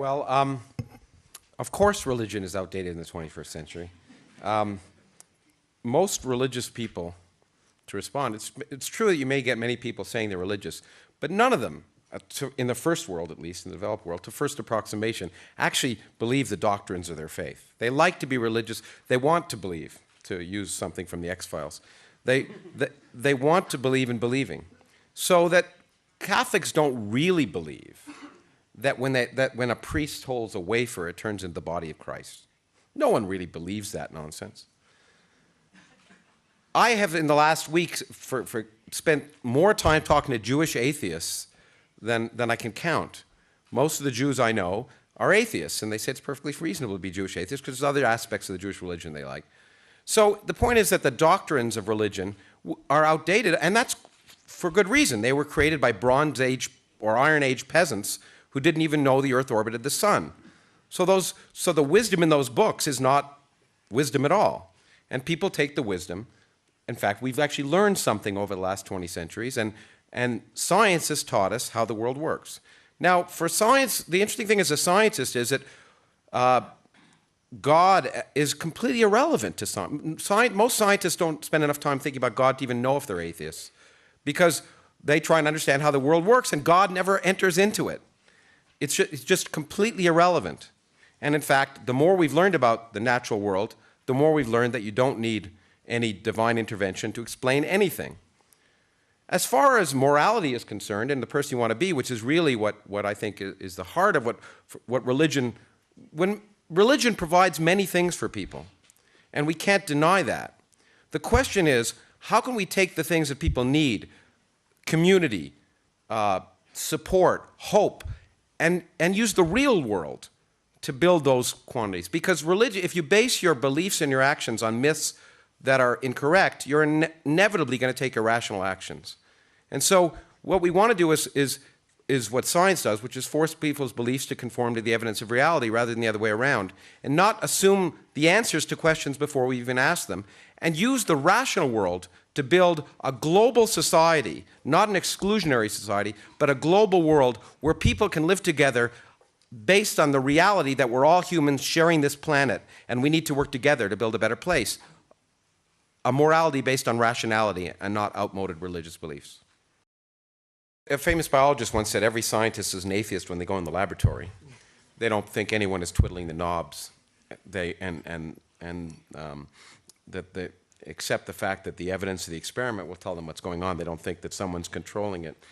Well, of course religion is outdated in the 21st century. Most religious people, to respond, it's true that you may get many people saying they're religious, but none of them, in the first world at least, in the developed world, to first approximation, actually believe the doctrines of their faith. They like to be religious. They want to believe, to use something from the X-Files. They want to believe in believing. So that Catholics don't really believe that when a priest holds a wafer, it turns into the body of Christ. No one really believes that nonsense. I have, in the last week, spent more time talking to Jewish atheists than I can count. Most of the Jews I know are atheists, and they say it's perfectly reasonable to be Jewish atheists because there's other aspects of the Jewish religion they like. So the point is that the doctrines of religion are outdated, and that's for good reason. They were created by Bronze Age or Iron Age peasants who didn't even know the Earth orbited the sun. So the wisdom in those books is not wisdom at all. And people take the wisdom. In fact, we've actually learned something over the last 20 centuries, and science has taught us how the world works. Now, for science, the interesting thing as a scientist is that God is completely irrelevant to science. Most scientists don't spend enough time thinking about God to even know if they're atheists, because they try and understand how the world works, and God never enters into it. It's just completely irrelevant. And in fact, the more we've learned about the natural world, the more we've learned that you don't need any divine intervention to explain anything. As far as morality is concerned, and the person you want to be, which is really what I think is the heart of what religion, when religion provides many things for people, and we can't deny that. The question is, how can we take the things that people need, community, support, hope, and use the real world to build those quantities? Because religion, if you base your beliefs and your actions on myths that are incorrect, you're inevitably going to take irrational actions. And so what we want to do is what science does, which is force people's beliefs to conform to the evidence of reality rather than the other way around, and not assume the answers to questions before we even ask them, and use the rational world to build a global society, not an exclusionary society, but a global world where people can live together based on the reality that we're all humans sharing this planet, and we need to work together to build a better place. A morality based on rationality and not outmoded religious beliefs. A famous biologist once said every scientist is an atheist when they go in the laboratory. They don't think anyone is twiddling the knobs. They accept the fact that the evidence of the experiment will tell them what's going on. They don't think that someone's controlling it.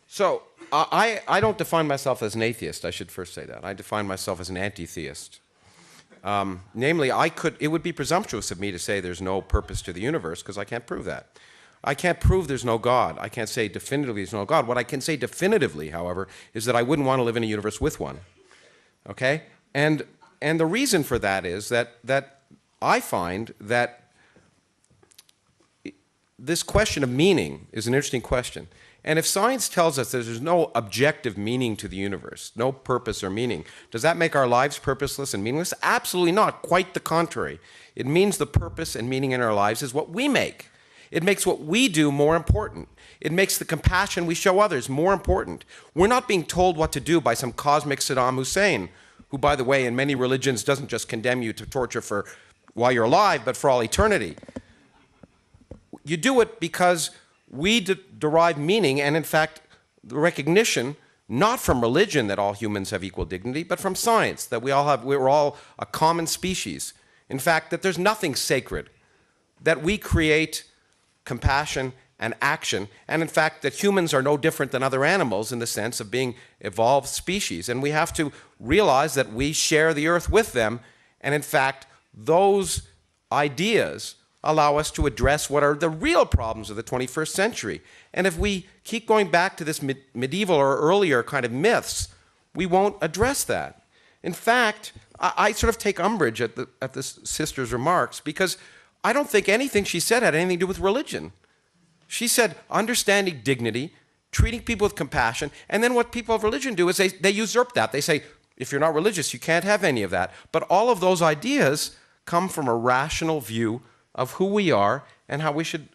So I don't define myself as an atheist. I should first say that. I define myself as an anti-theist. Namely, it would be presumptuous of me to say there's no purpose to the universe, because I can't prove that. I can't prove there's no God. I can't say definitively there's no God. What I can say definitively, however, is that I wouldn't want to live in a universe with one. Okay? And the reason for that is that I find that this question of meaning is an interesting question. And if science tells us that there's no objective meaning to the universe, no purpose or meaning, does that make our lives purposeless and meaningless? Absolutely not. Quite the contrary. It means the purpose and meaning in our lives is what we make. It makes what we do more important. It makes the compassion we show others more important. We're not being told what to do by some cosmic Saddam Hussein, who, by the way, in many religions doesn't just condemn you to torture while you're alive, but for all eternity. You do it because we derive meaning and, in fact, the recognition, not from religion that all humans have equal dignity, but from science, that we're all a common species. In fact, that there's nothing sacred, that we create compassion and action, and in fact, that humans are no different than other animals in the sense of being evolved species. And we have to realize that we share the earth with them, and in fact, those ideas allow us to address what are the real problems of the 21st century. And if we keep going back to this medieval or earlier kind of myths, we won't address that. In fact, I sort of take umbrage at this sister's remarks, because I don't think anything she said had anything to do with religion. She said understanding dignity, treating people with compassion, and then what people of religion do is they usurp that. They say, if you're not religious, you can't have any of that. But all of those ideas come from a rational view of who we are and how we should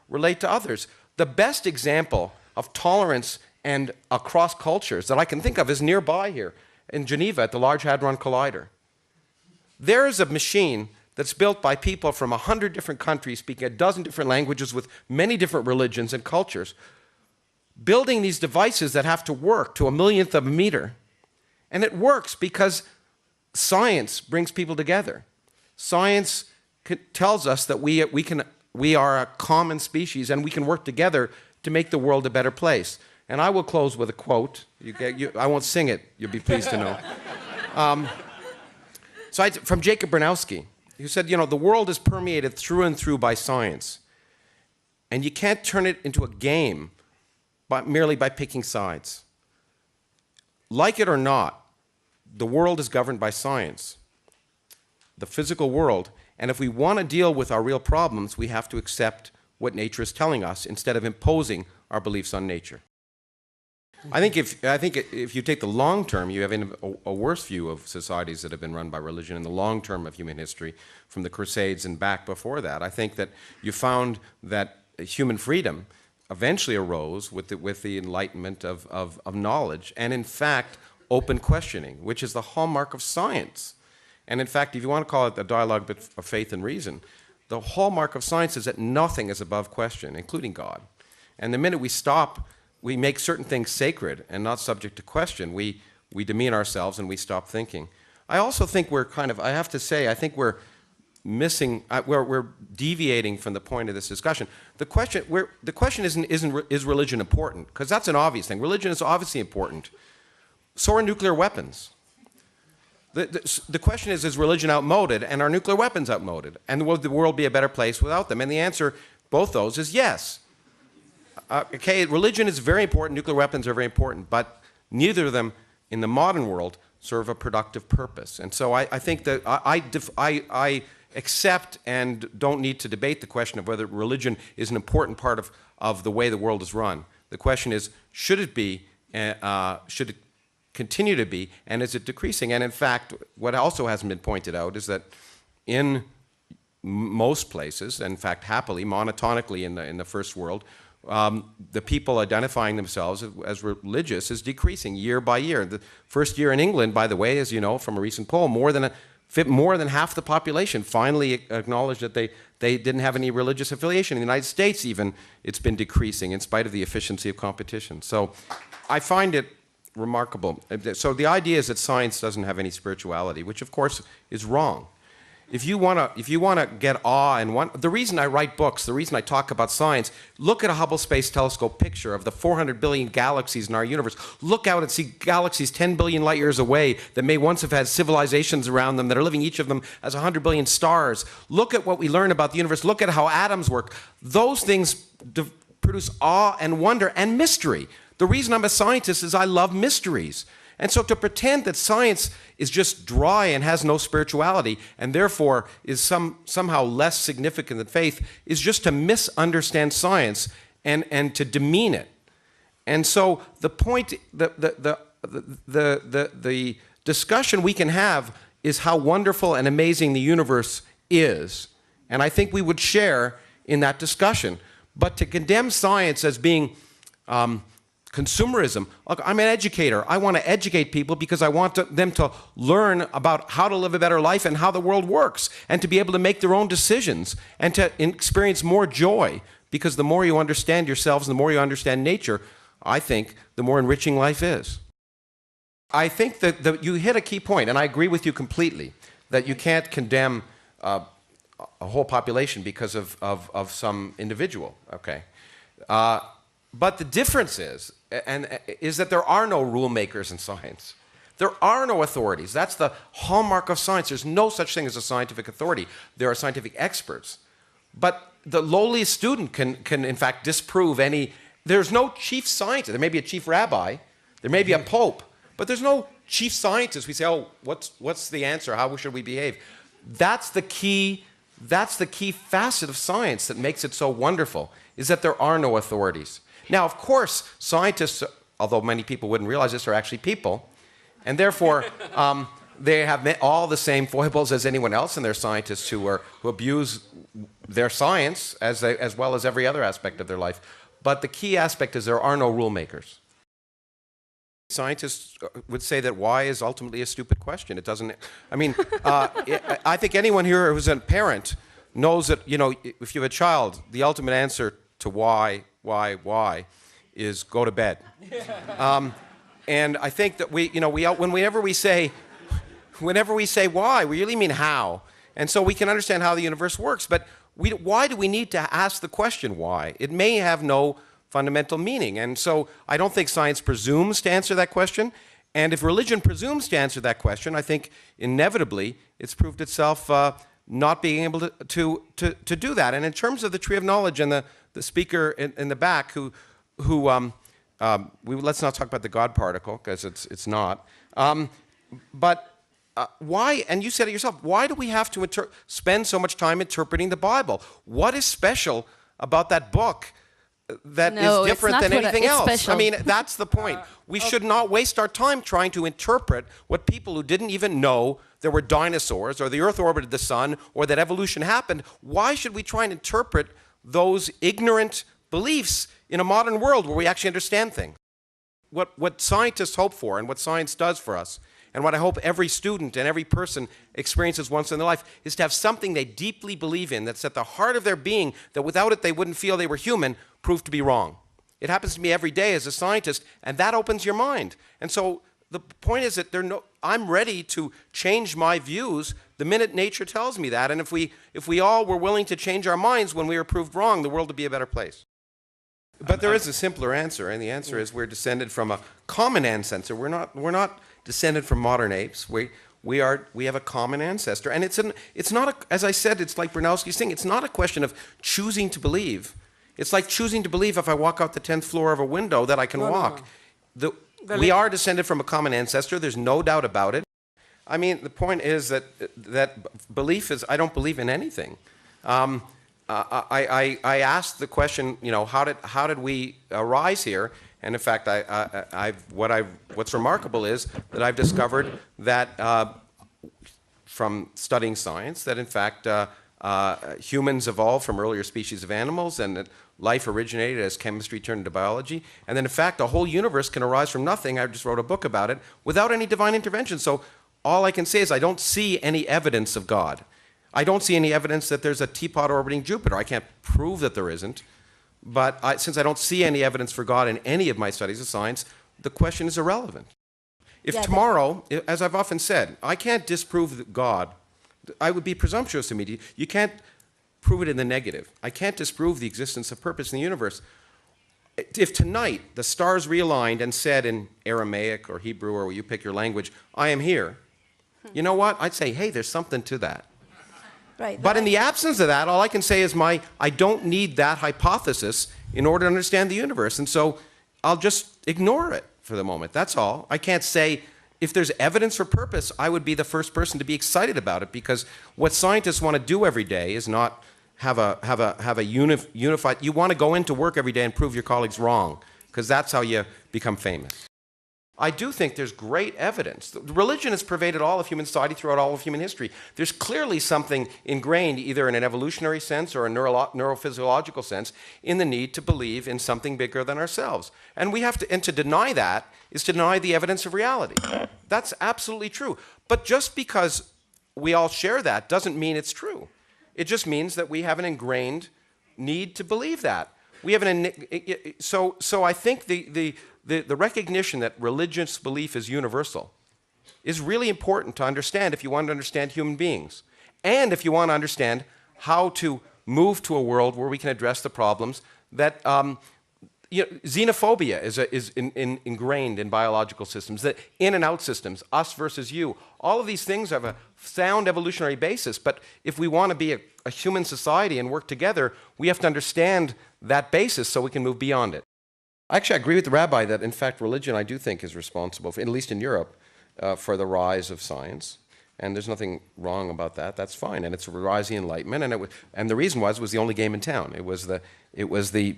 relate to others. The best example of tolerance and across cultures that I can think of is nearby here. in Geneva at the Large Hadron Collider. There's a machine that's built by people from 100 different countries, speaking a dozen different languages with many different religions and cultures, building these devices that have to work to a millionth of a meter. And it works because science brings people together. Science tells us that we are a common species and we can work together to make the world a better place. And I will close with a quote. I won't sing it, you'll be pleased to know. From Jacob Bronowski, who said, you know, the world is permeated through and through by science. And you can't turn it into a game merely by picking sides. Like it or not, the world is governed by science, the physical world. And if we want to deal with our real problems, we have to accept what nature is telling us instead of imposing our beliefs on nature. I think if you take the long term, you have a worse view of societies that have been run by religion in the long term of human history, from the Crusades and back before that. I think that you found that human freedom eventually arose with the enlightenment of knowledge, and in fact, open questioning, which is the hallmark of science. And in fact, if you want to call it the dialogue of faith and reason, the hallmark of science is that nothing is above question, including God. And the minute we make certain things sacred and not subject to question, we demean ourselves and we stop thinking. I also think I have to say, I think we're missing, we're deviating from the point of this discussion. The question isn't is religion important? Because that's an obvious thing. Religion is obviously important. So are nuclear weapons. The question is religion outmoded, and are nuclear weapons outmoded? And will the world be a better place without them? And the answer, both those, is yes. Okay, religion is very important, nuclear weapons are very important, but neither of them in the modern world serve a productive purpose. And so I think that I accept and don't need to debate the question of whether religion is an important part of the way the world is run. The question is, should it be, should it continue to be, and is it decreasing? And in fact, what also hasn't been pointed out is that in most places, in fact happily, monotonically in the first world, the people identifying themselves as religious is decreasing year by year. The first year in England, by the way, as you know from a recent poll, more than half the population finally acknowledged that they didn't have any religious affiliation. In the United States even, it's been decreasing in spite of the efficiency of competition. So I find it remarkable. So the idea is that science doesn't have any spirituality, which of course is wrong. If you want to get awe and the reason I write books, the reason I talk about science, look at a Hubble Space Telescope picture of the 400 billion galaxies in our universe. Look out and see galaxies 10 billion light years away that may once have had civilizations around them that are living, each of them as 100 billion stars. Look at what we learn about the universe. Look at how atoms work. Those things produce awe and wonder and mystery. The reason I'm a scientist is I love mysteries. And so to pretend that science is just dry and has no spirituality and therefore is somehow less significant than faith is just to misunderstand science and to demean it. And so the point, the discussion we can have is how wonderful and amazing the universe is. And I think we would share in that discussion. But to condemn science as being consumerism. Look, I'm an educator. I want to educate people because I want them to learn about how to live a better life and how the world works, and to be able to make their own decisions and to experience more joy, because the more you understand yourselves and the more you understand nature, I think, the more enriching life is. I think that you hit a key point, and I agree with you completely, that you can't condemn a whole population because of some individual, okay? But the difference is that there are no rule makers in science. There are no authorities. That's the hallmark of science. There's no such thing as a scientific authority. There are scientific experts. But the lowliest student can in fact disprove any. There's no chief scientist. There may be a chief rabbi. There may be a pope. But there's no chief scientist. We say, oh, what's the answer? How should we behave? That's the key facet of science that makes it so wonderful, is that there are no authorities. Now, of course, scientists, although many people wouldn't realize this, are actually people, and therefore they have all the same foibles as anyone else, and they're scientists who abuse their science as well as every other aspect of their life. But the key aspect is there are no rule makers. Scientists would say that why is ultimately a stupid question. It doesn't, I mean, I think anyone here who's a parent knows that, you know, if you have a child, the ultimate answer to why is go to bed. And I think that whenever we say why, we really mean how. And so we can understand how the universe works, but why do we need to ask the question why? It may have no fundamental meaning. And so I don't think science presumes to answer that question. And if religion presumes to answer that question, I think inevitably it's proved itself not being able to do that. And in terms of the tree of knowledge and the speaker in the back let's not talk about the God particle because it's not. But why, and you said it yourself, why do we have to spend so much time interpreting the Bible? What is special about that book that is different than anything else? Special. I mean, that's the point. We should not waste our time trying to interpret what people who didn't even know there were dinosaurs or the Earth orbited the sun or that evolution happened. Why should we try and interpret those ignorant beliefs in a modern world where we actually understand things? What scientists hope for and what science does for us, and what I hope every student and every person experiences once in their life, is to have something they deeply believe in that's at the heart of their being, that without it they wouldn't feel they were human, proved to be wrong. It happens to me every day as a scientist, and that opens your mind. And so the point is that I'm ready to change my views the minute nature tells me that. And if we all were willing to change our minds when we were proved wrong, the world would be a better place. But there is a simpler answer, and the answer is we're descended from a common ancestor. We're not descended from modern apes. We have a common ancestor, and it's not as I said, it's like Bernowski's thing. It's not a question of choosing to believe. It's like choosing to believe if I walk out the 10th floor of a window that I can walk. No. We are descended from a common ancestor. There's no doubt about it. I mean, the point is that belief is, I don't believe in anything. I asked the question, you know, how did we arise here? And in fact, what's remarkable is that I've discovered that from studying science, that in fact humans evolved from earlier species of animals, and that life originated as chemistry turned into biology, and then in fact a whole universe can arise from nothing. I just wrote a book about it without any divine intervention. So all I can say is I don't see any evidence of God. I don't see any evidence that there's a teapot orbiting Jupiter. I can't prove that there isn't, but since I don't see any evidence for God in any of my studies of science, the question is irrelevant. If tomorrow, as I've often said, I can't disprove God, I would be presumptuous to me. You can't prove it in the negative. I can't disprove the existence of purpose in the universe. If tonight the stars realigned and said in Aramaic or Hebrew or you pick your language, I am here, you know what? I'd say, hey, there's something to that. Right. But in the absence of that, all I can say is I don't need that hypothesis in order to understand the universe. And so I'll just ignore it for the moment. That's all. I can't say, if there's evidence for purpose, I would be the first person to be excited about it, because what scientists want to do every day is not have a unified, you want to go into work every day and prove your colleagues wrong, because that's how you become famous. I do think there's great evidence. Religion has pervaded all of human society throughout all of human history. There's clearly something ingrained, either in an evolutionary sense or a neurophysiological sense, in the need to believe in something bigger than ourselves. And to deny that is to deny the evidence of reality. That's absolutely true. But just because we all share that doesn't mean it's true. It just means that we have an ingrained need to believe that. We have so I think the recognition that religious belief is universal is really important to understand if you want to understand human beings, and if you want to understand how to move to a world where we can address the problems that xenophobia is ingrained in biological systems, that in and out systems, us versus you, all of these things have a sound evolutionary basis. But if we want to be a human society and work together, we have to understand that basis so we can move beyond it. Actually, I agree with the rabbi that, in fact, religion, I do think, is responsible, at least in Europe, for the rise of science. And there's nothing wrong about that. That's fine. And it's a rise of the Enlightenment. And the reason was the only game in town. It was the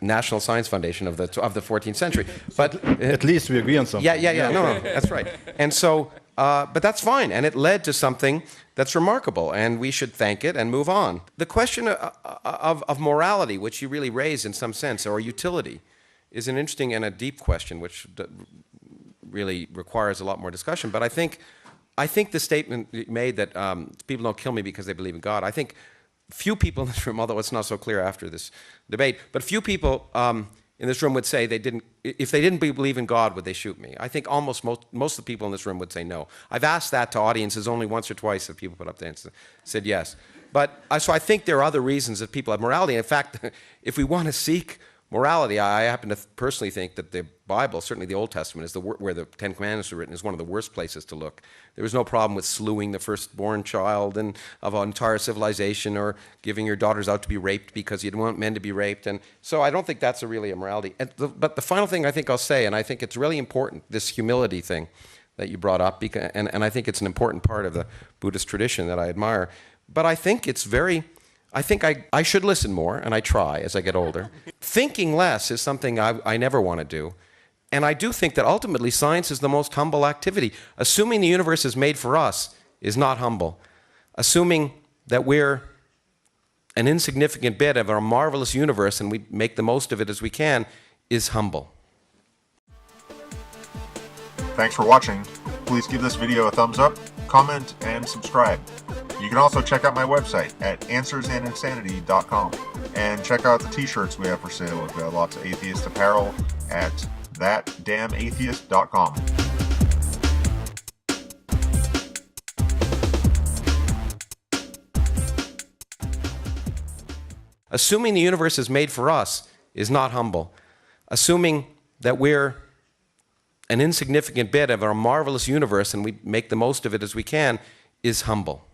National Science Foundation of the 14th century. But at least we agree on something. Yeah. No, that's right. And so, but that's fine. And it led to something that's remarkable, and we should thank it and move on. The question of morality, which you really raise in some sense, or utility, is an interesting and a deep question, which really requires a lot more discussion. But I think the statement made that people don't kill me because they believe in God, I think few people in this room, although it's not so clear after this debate, but few people in this room would say if they didn't believe in God, would they shoot me? I think almost most of the people in this room would say no. I've asked that to audiences only once or twice that people put up their hands and said yes. But so I think there are other reasons that people have morality. In fact, if we want to seek morality, I happen to personally think that the Bible, certainly the Old Testament, is where the Ten Commandments are written, is one of the worst places to look. There was no problem with slewing the firstborn child of an entire civilization, or giving your daughters out to be raped because you didn't want men to be raped. And so I don't think that's really a morality. But the final thing I think I'll say, and I think it's really important, this humility thing that you brought up, and I think it's an important part of the Buddhist tradition that I admire. But I think I should listen more, and I try as I get older. Thinking less is something I never want to do. And I do think that ultimately science is the most humble activity. Assuming the universe is made for us is not humble. Assuming that we're an insignificant bit of our marvelous universe and we make the most of it as we can is humble. Thanks for watching. Please give this video a thumbs up, comment, and subscribe. You can also check out my website at answersandinsanity.com and check out the t-shirts we have for sale. We've got lots of atheist apparel at thatdamnatheist.com. Assuming the universe is made for us is not humble. Assuming that we're an insignificant bit of our marvelous universe and we make the most of it as we can is humble.